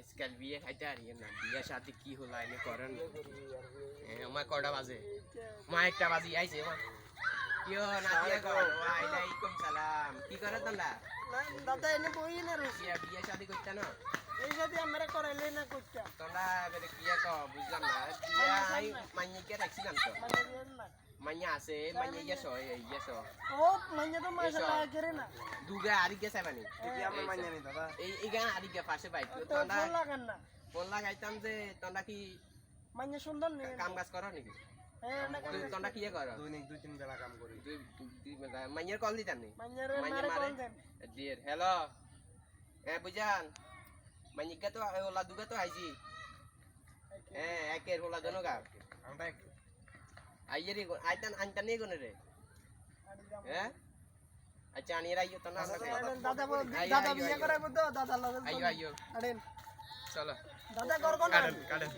আজকাল বিয়ে খাইতে আর না বিয়ে শাদি কি হলো এনে করেন আমার কটা বাজে মা একটা বাজি আইছে মা কিও না দিয়া কর ওয়ালাইকুম সালাম কি করে তোমরা দাদা এনে বই না রে বিয়ে শাদি করতে না এই যদি আমরা করাইলে না করতাম তোমরা এবারে বিয়ে কো বুঝলাম না বিয়ে আই মাইকে রাখছিলাম তো মানে দিন না মাইয়া আছে মাইয়া ইয়েছো ও মানে তো মাশাআল্লাহ করে না দুগা আরিকে সাবানি কি আমরা মাইয়া নি দাদা এই গা আরিকে পাশে পাই তো তোমরা ফোন লাগান না ফোন লাগাইতাম যে তোমরা কি মানে সুন্দর নি কাম কাজ করো নাকি হ্যাঁ না তোমরা কি করো দৈনিক 2-3 বেলা কাম করি মাইয়ার কল দিতাম নি মানে রে মারে কল দেন ডিয়ার হ্যালো বুঝান মাইনিকা তো ওলা দুগা তো আইছি একের ওলা জনো গা আমরা আইয়েরি আইতান আনতান নি কোনে রে আচ্ছা আনিয়ে রাইও তো না দাদা দাদা বিয়ে করাইবো তো দাদা লগে আইও আইও আড়েন চলো দাদা কর কোন কাটেন